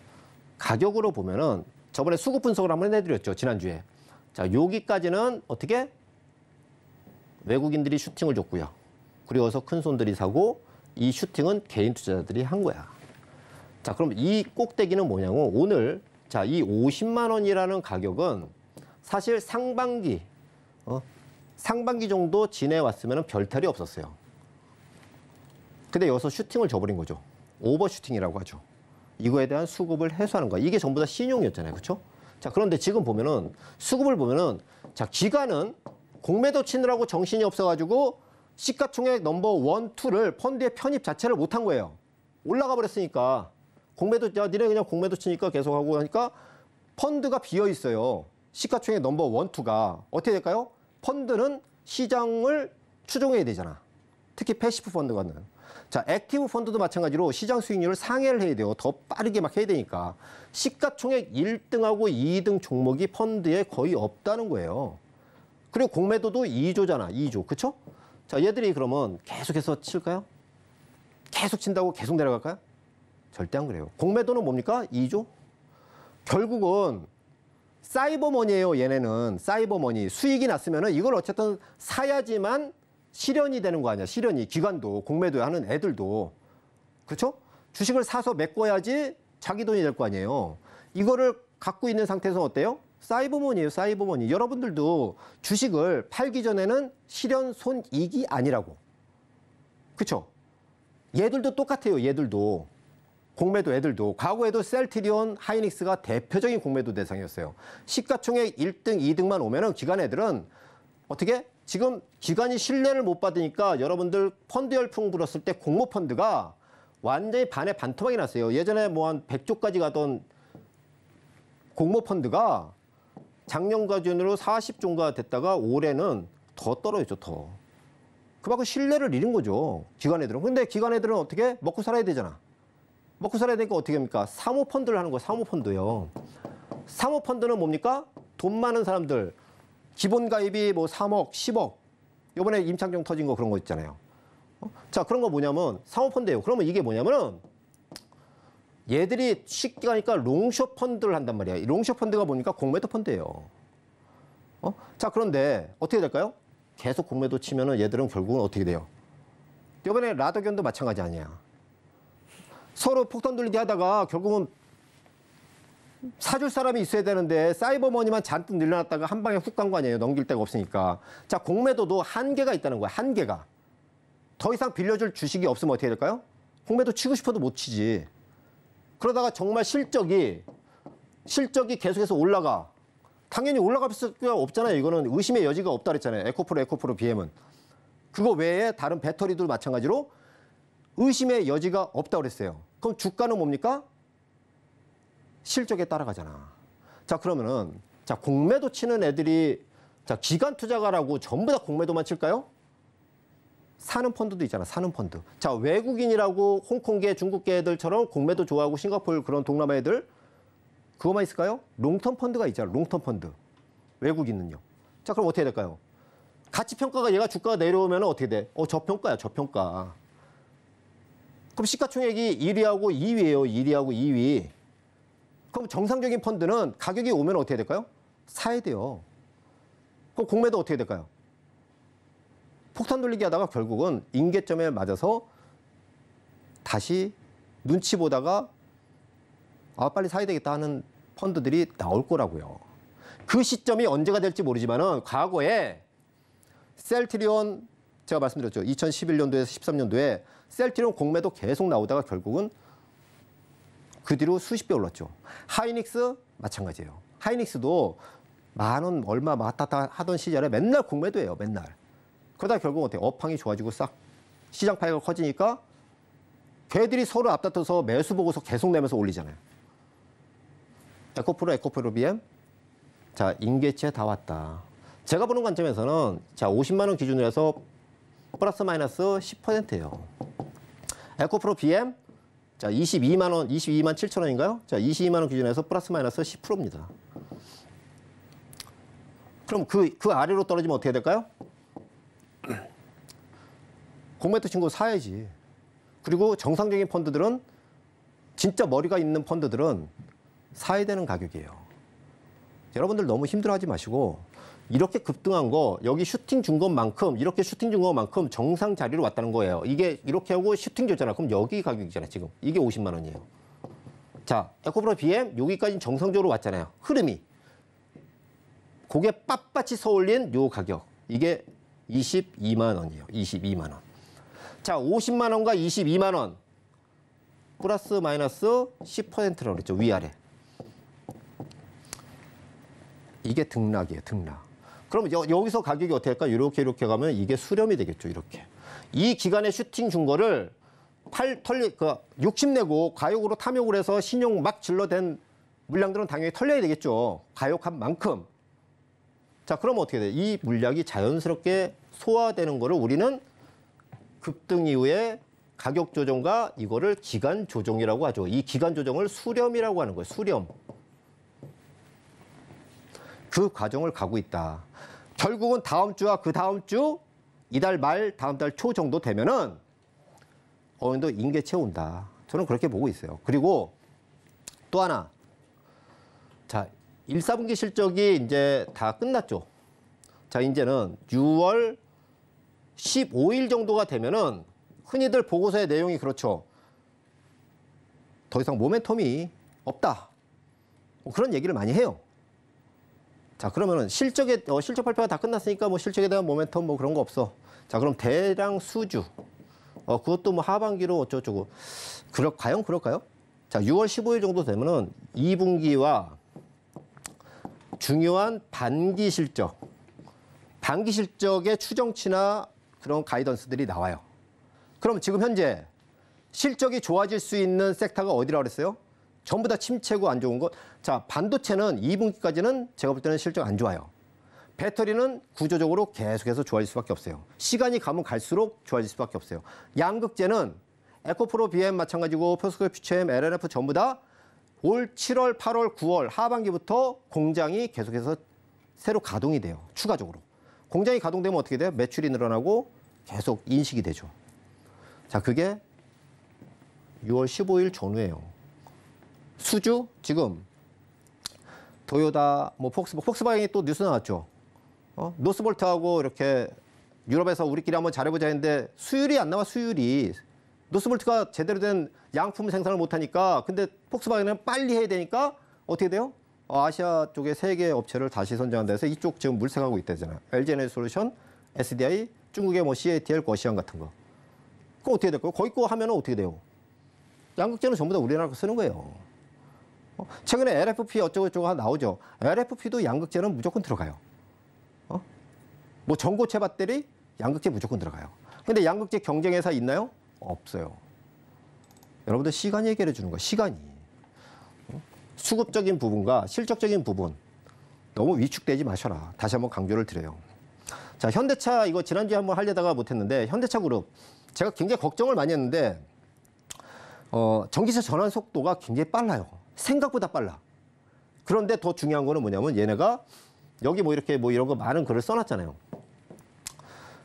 가격으로 보면은 저번에 수급 분석을 한번 해드렸죠. 지난주에. 자, 여기까지는 어떻게? 외국인들이 슈팅을 줬고요. 그리고서 큰 손들이 사고 이 슈팅은 개인 투자자들이 한 거야. 자, 그럼 이 꼭대기는 뭐냐고 오늘 자, 이 50만 원이라는 가격은 사실 상반기 정도 지내왔으면 별탈이 없었어요. 근데 여기서 슈팅을 줘버린 거죠. 오버슈팅이라고 하죠. 이거에 대한 수급을 해소하는 거야. 이게 전부 다 신용이었잖아요. 그렇죠? 자, 그런데 지금 보면은 수급을 보면은 자, 기관은 공매도 치느라고 정신이 없어가지고 시가총액 넘버 1, 2를 펀드에 편입 자체를 못한 거예요. 올라가 버렸으니까 공매도 야, 니네 그냥 공매도 치니까 계속 하고 하니까 펀드가 비어 있어요. 시가총액 넘버 1, 2가 어떻게 될까요? 펀드는 시장을 추종해야 되잖아. 특히 패시브 펀드가는. 자, 액티브 펀드도 마찬가지로 시장 수익률을 상회를 해야 돼요. 더 빠르게 막 해야 되니까. 시가총액 1등하고 2등 종목이 펀드에 거의 없다는 거예요. 그리고 공매도도 2조잖아. 2조. 그쵸? 자, 얘들이 그러면 계속해서 칠까요? 계속 친다고 계속 내려갈까요? 절대 안 그래요. 공매도는 뭡니까? 2조? 결국은 사이버머니예요. 얘네는 사이버머니. 수익이 났으면 이걸 어쨌든 사야지만 실현이 되는 거 아니야. 실현이. 기관도 공매도 하는 애들도. 그렇죠? 주식을 사서 메꿔야지 자기 돈이 될 거 아니에요. 이거를 갖고 있는 상태에서 어때요? 사이버머니예요. 사이버머니. 여러분들도 주식을 팔기 전에는 실현 손익이 아니라고. 그렇죠? 얘들도 똑같아요. 얘들도. 공매도 애들도. 과거에도 셀트리온, 하이닉스가 대표적인 공매도 대상이었어요. 시가총액 1등, 2등만 오면은 기관 애들은 어떻게? 지금 기관이 신뢰를 못 받으니까 여러분들 펀드 열풍 불었을 때 공모펀드가 완전히 반에 반토막이 났어요. 예전에 뭐 한 100조까지 가던 공모펀드가 작년 기준으로 40조가 됐다가 올해는 더 떨어졌죠, 더. 그만큼 신뢰를 잃은 거죠, 기관 애들은. 근데 기관 애들은 어떻게? 먹고 살아야 되잖아. 먹고 살아야 되니까 어떻게 합니까? 사모펀드를 하는 거예요, 사모펀드요. 사모펀드는 뭡니까? 돈 많은 사람들. 기본 가입이 뭐 3억, 10억. 이번에 임창정 터진 거 그런 거 있잖아요. 자, 그런 거 뭐냐면 사모펀드예요. 그러면 이게 뭐냐면은 얘들이 쉽게 가니까 롱숏 펀드를 한단 말이야. 이 롱숏 펀드가 뭡니까? 공매도 펀드예요. 자, 그런데 어떻게 될까요? 계속 공매도 치면은 얘들은 결국은 어떻게 돼요? 이번에 라더견도 마찬가지 아니야. 서로 폭탄 돌리기 하다가 결국은 사줄 사람이 있어야 되는데 사이버머니만 잔뜩 늘려놨다가 한 방에 훅 간 거 아니에요. 넘길 데가 없으니까. 자, 공매도도 한계가 있다는 거야. 한계가. 더 이상 빌려줄 주식이 없으면 어떻게 될까요? 공매도 치고 싶어도 못 치지. 그러다가 정말 실적이 계속해서 올라가. 당연히 올라갈 수가 없잖아요. 이거는 의심의 여지가 없다 그랬잖아요. 에코프로 BM은. 그거 외에 다른 배터리도 마찬가지로 의심의 여지가 없다 그랬어요. 그럼 주가는 뭡니까? 실적에 따라가잖아. 자, 그러면은 자, 공매도 치는 애들이 자, 기관 투자가라고 전부 다 공매도만 칠까요? 사는 펀드도 있잖아. 사는 펀드. 자, 외국인이라고 홍콩계, 중국계 애들처럼 공매도 좋아하고 싱가포르 그런 동남아 애들 그거만 있을까요? 롱텀 펀드가 있잖아. 롱텀 펀드. 외국인은요. 자, 그럼 어떻게 될까요? 가치 평가가 얘가 주가가 내려오면 어떻게 돼? 저평가야, 저평가. 그럼 시가총액이 1위하고 2위예요. 1위하고 2위. 그럼 정상적인 펀드는 가격이 오면 어떻게 될까요? 사야 돼요. 그럼 공매도 어떻게 될까요? 폭탄 돌리기 하다가 결국은 임계점에 맞아서 다시 눈치 보다가 빨리 사야 되겠다 하는 펀드들이 나올 거라고요. 그 시점이 언제가 될지 모르지만은 과거에 셀트리온 제가 말씀드렸죠. 2011년도에서 13년도에 셀트리온 공매도 계속 나오다가 결국은 그 뒤로 수십 배 올랐죠. 하이닉스 마찬가지예요. 하이닉스도 10,000원 얼마 왔다 하던 시절에 맨날 공매도예요. 맨날. 그러다 결국 어때요? 업황이 좋아지고 싹 시장 파이가 커지니까 걔들이 서로 앞다퉈서 매수 보고서 계속 내면서 올리잖아요. 에코프로 BM. 자, 임계치에 다 왔다. 제가 보는 관점에서는 자, 50만 원 기준으로 해서 플러스 마이너스 10%예요. 에코프로 BM. 자, 22만 원, 22만 7천 원인가요? 자, 22만 원 기준에서 플러스 마이너스 10%입니다. 그럼 그 아래로 떨어지면 어떻게 될까요? 공매도 친구 사야지. 그리고 정상적인 펀드들은 진짜 머리가 있는 펀드들은 사야 되는 가격이에요. 여러분들 너무 힘들어하지 마시고 이렇게 급등한 거 여기 슈팅 준 것만큼 이렇게 슈팅 준 것만큼 정상 자리로 왔다는 거예요. 이게 이렇게 하고 슈팅 줬잖아. 그럼 여기 가격이잖아 지금. 이게 50만 원이에요. 자, 에코프로 BM 여기까지 정상적으로 왔잖아요. 흐름이. 고개 빳빳이 서올린 요 가격. 이게 22만 원이에요. 22만 원. 자, 50만 원과 22만 원. 플러스 마이너스 10%라고 그랬죠. 위아래. 이게 등락이에요. 등락. 그럼 여기서 가격이 어떻게 할까? 이렇게 가면 이게 수렴이 되겠죠. 이렇게. 이 기간에 슈팅 준 거를 60내고 과욕으로 탐욕을 해서 신용 막 질러댄 물량들은 당연히 털려야 되겠죠. 과욕한 만큼. 자, 그럼 어떻게 돼? 이 물량이 자연스럽게 소화되는 거를 우리는 급등 이후에 가격 조정과 이거를 기간 조정이라고 하죠. 이 기간 조정을 수렴이라고 하는 거예요. 수렴. 그 과정을 가고 있다. 결국은 다음 주와 그 다음 주, 이달 말, 다음 달 초 정도 되면은 어느 정도 임계체 온다. 저는 그렇게 보고 있어요. 그리고 또 하나. 자, 1, 4분기 실적이 이제 다 끝났죠. 자, 이제는 6월 15일 정도가 되면은 흔히들 보고서의 내용이 그렇죠. 더 이상 모멘텀이 없다. 그런 얘기를 많이 해요. 자, 그러면은 실적 발표가 다 끝났으니까 뭐 실적에 대한 모멘텀 뭐 그런 거 없어. 자, 그럼 대량 수주. 그것도 뭐 하반기로 어쩌고저쩌고. 과연 그럴까요? 자, 6월 15일 정도 되면은 2분기와 중요한 반기 실적, 반기 실적의 추정치나 그런 가이던스들이 나와요. 그럼 지금 현재 실적이 좋아질 수 있는 섹터가 어디라고 그랬어요? 전부 다 침체고 안 좋은 것. 자, 반도체는 2분기까지는 제가 볼 때는 실적 안 좋아요. 배터리는 구조적으로 계속해서 좋아질 수밖에 없어요. 시간이 가면 갈수록 좋아질 수밖에 없어요. 양극재는 에코프로 BM 마찬가지고 포스코 퓨처엠, LNF 전부 다 올 7월, 8월, 9월 하반기부터 공장이 계속해서 새로 가동이 돼요. 추가적으로. 공장이 가동되면 어떻게 돼요? 매출이 늘어나고 계속 인식이 되죠. 자, 그게 6월 15일 전후예요. 수주 지금 도요다, 뭐 폭스바겐이 또 뉴스 나왔죠. 노스볼트하고 이렇게 유럽에서 우리끼리 한번 잘해보자 했는데 수율이 안 나와. 수율이. 노스볼트가 제대로 된 양품 생산을 못하니까, 근데 폭스바겐은 빨리 해야 되니까 어떻게 돼요? 아시아 쪽에 3개 업체를 다시 선정한다 해서 이쪽 지금 물색하고 있다잖아요. LG에너지솔루션, SDI, 중국의 뭐 CATL, 거시안 같은 거. 그거 어떻게 될까요? 거기 거 하면 어떻게 돼요? 양극재는 전부 다 우리나라 거 쓰는 거예요. 최근에 LFP 어쩌고저쩌고 나오죠. LFP도 양극재는 무조건 들어가요. 뭐 전고체 배터리, 양극재 무조건 들어가요. 근데 양극재 경쟁회사 있나요? 없어요. 여러분들 시간이 해결해 주는 거예요. 시간이. 수급적인 부분과 실적적인 부분 너무 위축되지 마셔라. 다시 한번 강조를 드려요. 자, 현대차 이거 지난주에 한번 하려다가 못했는데 현대차 그룹 제가 굉장히 걱정을 많이 했는데 전기차 전환 속도가 굉장히 빨라요. 생각보다 빨라. 그런데 더 중요한 거는 뭐냐면 얘네가 여기 뭐 이렇게 뭐 이런 거 많은 글을 써놨잖아요.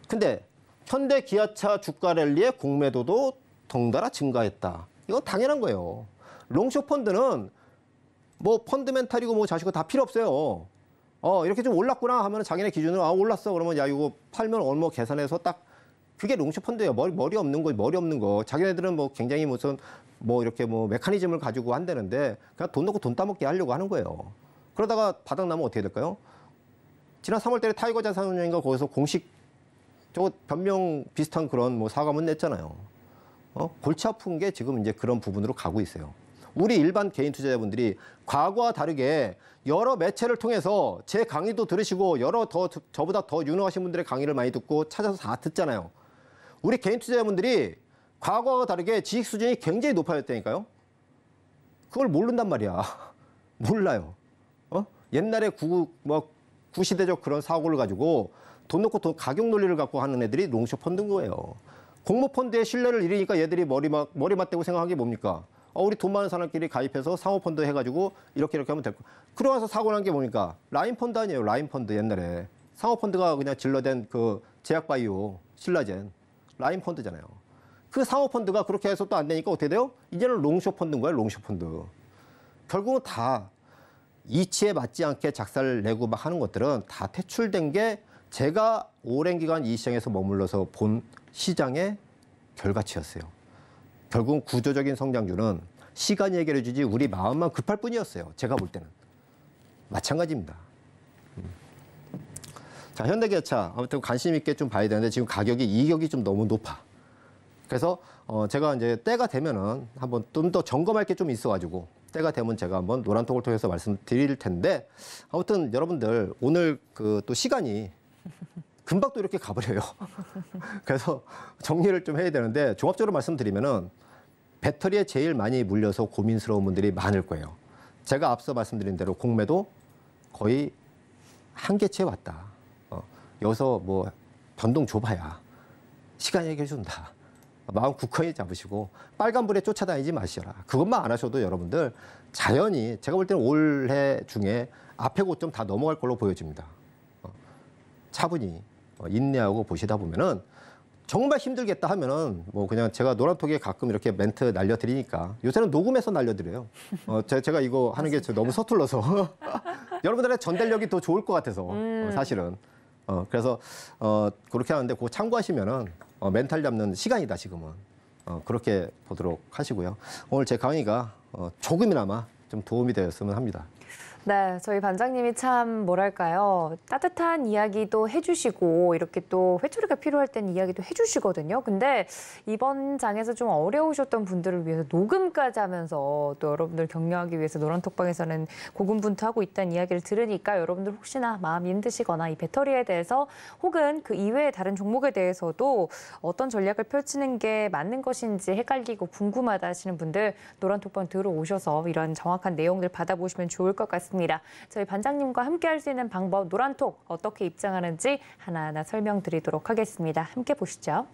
근데 현대 기아차 주가 랠리의 공매도도 덩달아 증가했다. 이거 당연한 거예요. 롱숏 펀드는 뭐 펀드멘탈이고 뭐 자시고 다 필요 없어요. 이렇게 좀 올랐구나 하면 자기네 기준으로 올랐어. 그러면 야 이거 팔면 얼마 계산해서 딱 그게 롱숏 펀드예요. 머리 없는 거. 자기네들은 뭐 굉장히 무슨 뭐 이렇게 뭐 메커니즘을 가지고 한다는데 그냥 돈 넣고 돈 따먹게 하려고 하는 거예요. 그러다가 바닥 나면 어떻게 될까요? 지난 3월 달에 타이거 자산운용인가 거기서 공식 저거 변명 비슷한 그런 뭐 사과문 냈잖아요. 골치 아픈 게 지금 이제 그런 부분으로 가고 있어요. 우리 일반 개인 투자자분들이 과거와 다르게 여러 매체를 통해서 제 강의도 들으시고 저보다 더 유능하신 분들의 강의를 많이 듣고 찾아서 다 듣잖아요. 우리 개인 투자자분들이 과거와 다르게 지식 수준이 굉장히 높아졌다니까요. 그걸 모른단 말이야. 몰라요. 옛날에 구시대적 그런 사고를 가지고 돈 넣고 돈 가격 논리를 갖고 하는 애들이 롱숏 펀드인 거예요. 공모펀드의 신뢰를 잃으니까 얘들이 머리 맞대고 생각한 게 뭡니까? 우리 돈 많은 사람끼리 가입해서 상호펀드 해가지고 이렇게 하면 될 거. 그러고 나서 사고 난 게 뭡니까? 라인펀드 아니에요. 라인펀드 옛날에. 상호펀드가 그냥 질러댄 그 제약바이오, 신라젠. 라인펀드잖아요. 그 상호펀드가 그렇게 해서 또 안 되니까 어떻게 돼요? 이제는 롱숏 펀드인 거예요. 롱숏 펀드. 결국은 다 이치에 맞지 않게 작사를 내고 막 하는 것들은 다 퇴출된 게 제가 오랜 기간 이 시장에서 머물러서 본 시장의 결과치였어요. 결국은 구조적인 성장률은 시간이 해결해 주지 우리 마음만 급할 뿐이었어요. 제가 볼 때는. 마찬가지입니다. 자, 현대기아차 아무튼 관심 있게 좀 봐야 되는데 지금 가격이 이격이 좀 너무 높아. 그래서 제가 이제 때가 되면은 한번 좀 더 점검할 게 좀 있어가지고 때가 되면 제가 한번 노란톡을 통해서 말씀드릴 텐데 아무튼 여러분들 오늘 그 또 시간이 금방 또 이렇게 가버려요. 그래서 정리를 좀 해야 되는데 종합적으로 말씀드리면은 배터리에 제일 많이 물려서 고민스러운 분들이 많을 거예요. 제가 앞서 말씀드린 대로 공매도 거의 한계치에 왔다. 여기서 뭐 변동 줘봐야 시간이 해결해 준다. 마음 굳건히 잡으시고 빨간불에 쫓아다니지 마시라. 그것만 안 하셔도 여러분들 자연히 제가 볼 때는 올해 중에 앞에 고점 다 넘어갈 걸로 보여집니다. 차분히 인내하고 보시다 보면은 정말 힘들겠다 하면은 뭐 그냥 제가 노란톡에 가끔 이렇게 멘트 날려드리니까 요새는 녹음해서 날려드려요. 제가 이거 하는 게 너무 서툴러서 여러분들의 전달력이 더 좋을 것 같아서 사실은. 그래서 그렇게 하는데 그거 참고하시면은 멘탈 잡는 시간이다 지금은. 그렇게 보도록 하시고요. 오늘 제 강의가 조금이나마 좀 도움이 되었으면 합니다. 네, 저희 반장님이 참 뭐랄까요. 따뜻한 이야기도 해주시고 이렇게 또 회초리가 필요할 땐 이야기도 해주시거든요. 근데 이번 장에서 좀 어려우셨던 분들을 위해서 녹음까지 하면서 또 여러분들 격려하기 위해서 노란톡방에서는 고군분투하고 있다는 이야기를 들으니까 여러분들 혹시나 마음이 힘드시거나 이 배터리에 대해서 혹은 그 이외의 다른 종목에 대해서도 어떤 전략을 펼치는 게 맞는 것인지 헷갈리고 궁금하다 하시는 분들 노란톡방 들어오셔서 이런 정확한 내용들 받아보시면 좋을 것 같습니다. 저희 반장님과 함께 할 수 있는 방법 노란톡 어떻게 입장하는지 하나하나 설명드리도록 하겠습니다. 함께 보시죠.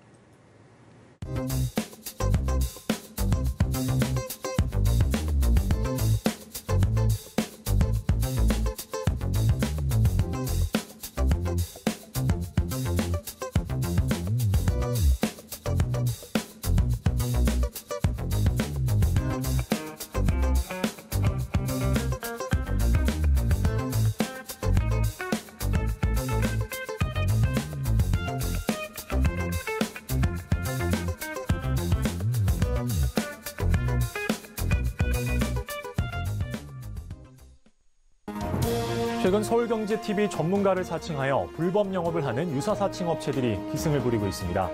최근 서울경제TV 전문가를 사칭하여 불법 영업을 하는 유사 사칭 업체들이 기승을 부리고 있습니다.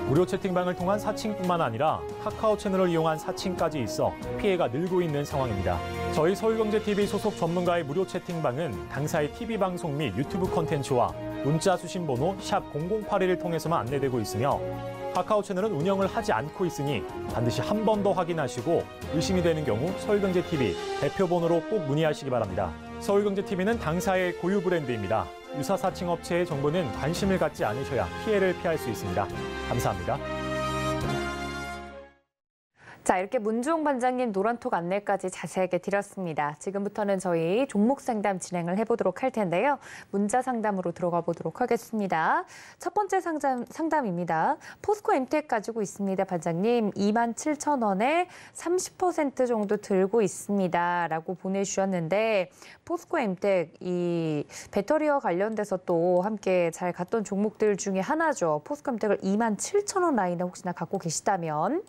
무료 채팅방을 통한 사칭뿐만 아니라 카카오 채널을 이용한 사칭까지 있어 피해가 늘고 있는 상황입니다. 저희 서울경제TV 소속 전문가의 무료 채팅방은 당사의 TV방송 및 유튜브 콘텐츠와 문자 수신 번호 샵 0081을 통해서만 안내되고 있으며 카카오 채널은 운영을 하지 않고 있으니 반드시 한 번 더 확인하시고 의심이 되는 경우 서울경제TV 대표번호로 꼭 문의하시기 바랍니다. 서울경제TV는 당사의 고유 브랜드입니다. 유사 사칭 업체의 정보는 관심을 갖지 않으셔야 피해를 피할 수 있습니다. 감사합니다. 자, 이렇게 문주홍 반장님 노란톡 안내까지 자세하게 드렸습니다. 지금부터는 저희 종목 상담 진행을 해보도록 할 텐데요. 문자 상담으로 들어가 보도록 하겠습니다. 첫 번째 상담입니다. 포스코 엠텍 가지고 있습니다. 반장님 27,000원에 30% 정도 들고 있습니다. 라고 보내주셨는데 포스코 엠텍 이 배터리와 관련돼서 또 함께 잘 갔던 종목들 중에 하나죠. 포스코 엠텍을 27,000원 라인에 혹시나 갖고 계시다면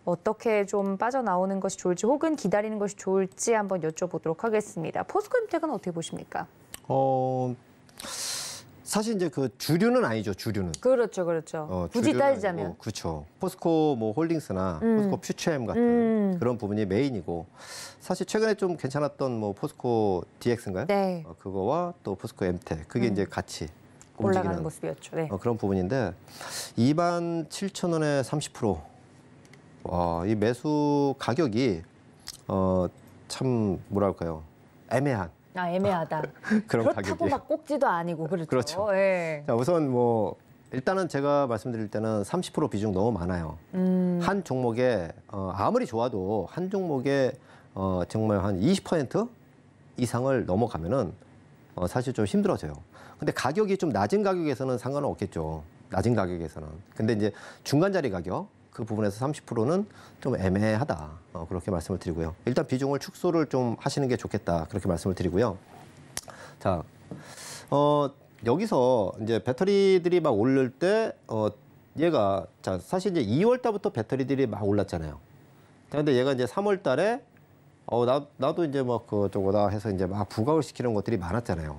어떻게 좀 빠져나오는 것이 좋을지 혹은 기다리는 것이 좋을지 한번 여쭤보도록 하겠습니다. 포스코 엠텍은 어떻게 보십니까? 사실 이제 그 주류는 아니죠, 주류는. 그렇죠, 그렇죠. 굳이 따지자면. 그렇죠. 포스코 뭐 홀딩스나 포스코 퓨처엠 같은 그런 부분이 메인이고 사실 최근에 좀 괜찮았던 뭐 포스코 DX인가요? 네. 그거와 또 포스코 엠텍 그게 이제 같이 올라가는 움직이는 모습이었죠. 네. 그런 부분인데 27,000원에 30%. 와, 이 매수 가격이 참 뭐랄까요? 애매한. 애매하다. 그런 그렇다고 가격이에요. 막 꼭지도 아니고 그렇죠. 그렇죠. 네. 자, 우선 뭐 일단은 제가 말씀드릴 때는 30% 비중 너무 많아요. 한 종목에 아무리 좋아도 한 종목에 정말 한 20% 이상을 넘어가면은 사실 좀 힘들어져요. 근데 가격이 좀 낮은 가격에서는 상관은 없겠죠. 낮은 가격에서는. 근데 이제 중간 자리 가격 그 부분에서 30%는 좀 애매하다. 그렇게 말씀을 드리고요. 일단 비중을 축소를 좀 하시는 게 좋겠다. 그렇게 말씀을 드리고요. 자, 여기서 이제 배터리들이 막 오를 때, 얘가, 자, 사실 이제 2월 달부터 배터리들이 막 올랐잖아요. 근데 얘가 이제 3월 달에, 나도 이제 뭐 그저거다 해서 이제 막 부각을 시키는 것들이 많았잖아요.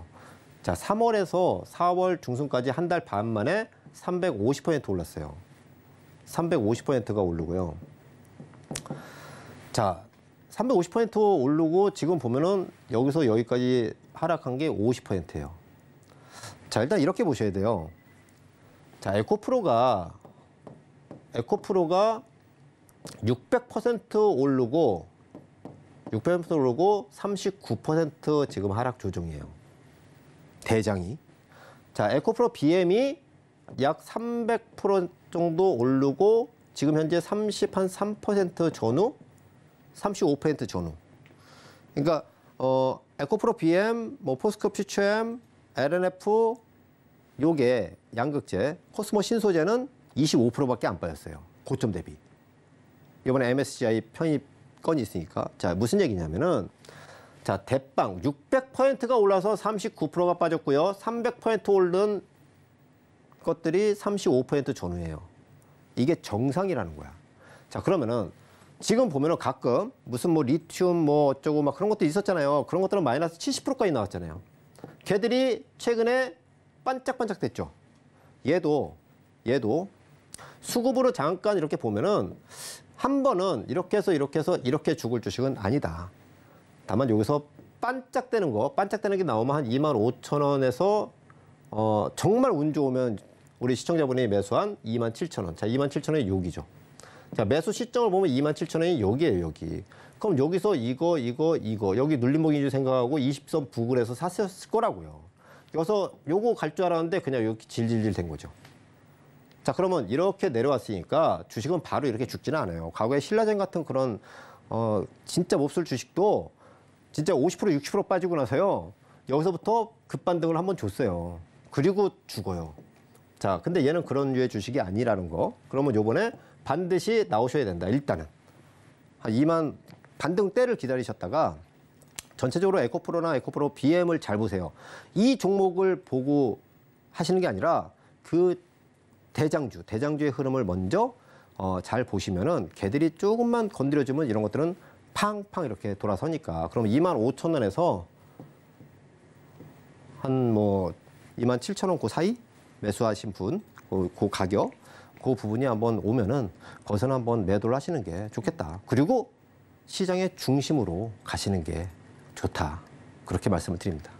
자, 3월에서 4월 중순까지 한 달 반 만에 350% 올랐어요. 350%가 오르고요. 자, 350% 오르고 지금 보면은 여기서 여기까지 하락한 게 50%예요. 자, 일단 이렇게 보셔야 돼요. 자, 에코프로가 600% 오르고 39% 지금 하락 조정이에요. 대장이. 자, 에코프로 BM이 약 300% 정도 오르고 지금 현재 3% 전후, 35% 전후. 그러니까 에코프로 BM, 뭐 포스코 퓨처엠, LNF 요게 양극재, 코스모 신소재는 25%밖에 안 빠졌어요. 고점 대비. 이번에 MSCI 편입 건이 있으니까. 자, 무슨 얘기냐면은 자, 대빵 600%가 올라서 39%가 빠졌고요. 300% 오른 것들이 35% 전후예요. 이게 정상이라는 거야. 자, 그러면은 지금 보면은 가끔 무슨 뭐 리튬 뭐 어쩌고 막 그런 것도 있었잖아요. 그런 것들은 마이너스 70%까지 나왔잖아요. 걔들이 최근에 반짝반짝 됐죠. 얘도 수급으로 잠깐 이렇게 보면은 한 번은 이렇게 해서 이렇게 죽을 주식은 아니다. 다만 여기서 반짝대는 게 나오면 한 25,000원에서 정말 운 좋으면 우리 시청자분이 매수한 27,000원. 자, 27,000원이 여기죠. 자, 매수 시점을 보면 27,000원이 여기예요, 여기. 그럼 여기서 이거 여기 눌림목인 줄 생각하고 20선 북을 해서 샀을 거라고요. 여기서 요거 갈 줄 알았는데 그냥 이렇게 질질질 된 거죠. 자, 그러면 이렇게 내려왔으니까 주식은 바로 이렇게 죽지는 않아요. 과거에 신라젠 같은 그런 진짜 몹쓸 주식도 진짜 50% 60% 빠지고 나서요. 여기서부터 급반등을 한번 줬어요. 그리고 죽어요. 자, 근데 얘는 그런 류의 주식이 아니라는 거. 그러면 요번에 반드시 나오셔야 된다. 일단은 한 2만 반등 때를 기다리셨다가 전체적으로 에코프로나 에코프로 BM을 잘 보세요. 이 종목을 보고 하시는 게 아니라 그 대장주의 흐름을 먼저 잘 보시면은 걔들이 조금만 건드려주면 이런 것들은 팡팡 이렇게 돌아서니까. 그럼 25,000원에서 한 뭐 27,000원 그 사이 매수하신 분, 그 가격, 그 부분이 한번 오면은 거기서는 한번 매도를 하시는 게 좋겠다. 그리고 시장의 중심으로 가시는 게 좋다. 그렇게 말씀을 드립니다.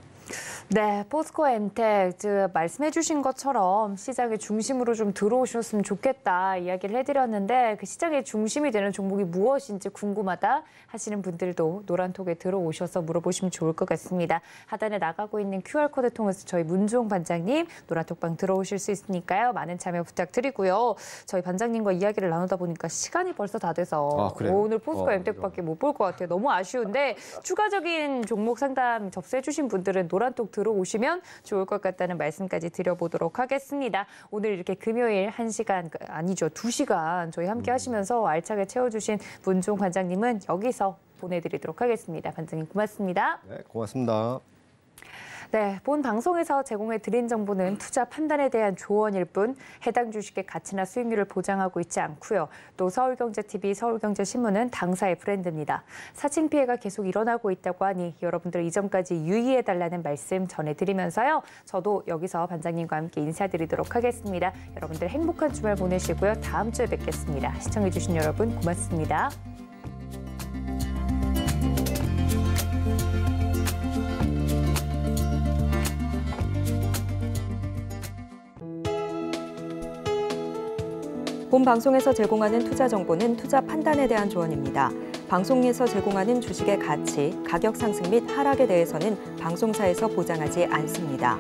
네, 포스코 엔텍 말씀해 주신 것처럼 시장의 중심으로 좀 들어오셨으면 좋겠다 이야기를 해드렸는데 그 시장의 중심이 되는 종목이 무엇인지 궁금하다 하시는 분들도 노란톡에 들어오셔서 물어보시면 좋을 것 같습니다. 하단에 나가고 있는 QR코드 통해서 저희 문주홍 반장님 노란톡방 들어오실 수 있으니까요. 많은 참여 부탁드리고요. 저희 반장님과 이야기를 나누다 보니까 시간이 벌써 다 돼서 오늘 포스코 엔텍밖에 못 볼 것 같아요. 너무 아쉬운데 추가적인 종목 상담 접수해 주신 분들은 노란톡 들어오시면 좋을 것 같다는 말씀까지 드려보도록 하겠습니다. 오늘 이렇게 금요일 1시간, 아니죠, 2시간 저희 함께 하시면서 알차게 채워주신 문종 관장님은 여기서 보내드리도록 하겠습니다. 반장님 고맙습니다. 네, 고맙습니다. 네, 본 방송에서 제공해드린 정보는 투자 판단에 대한 조언일 뿐 해당 주식의 가치나 수익률을 보장하고 있지 않고요. 또 서울경제TV, 서울경제신문은 당사의 브랜드입니다. 사칭 피해가 계속 일어나고 있다고 하니 여러분들 이 점까지 유의해달라는 말씀 전해드리면서요. 저도 여기서 반장님과 함께 인사드리도록 하겠습니다. 여러분들 행복한 주말 보내시고요. 다음 주에 뵙겠습니다. 시청해주신 여러분 고맙습니다. 본 방송에서 제공하는 투자 정보는 투자 판단에 대한 조언입니다. 방송에서 제공하는 주식의 가치, 가격 상승 및 하락에 대해서는 방송사에서 보장하지 않습니다.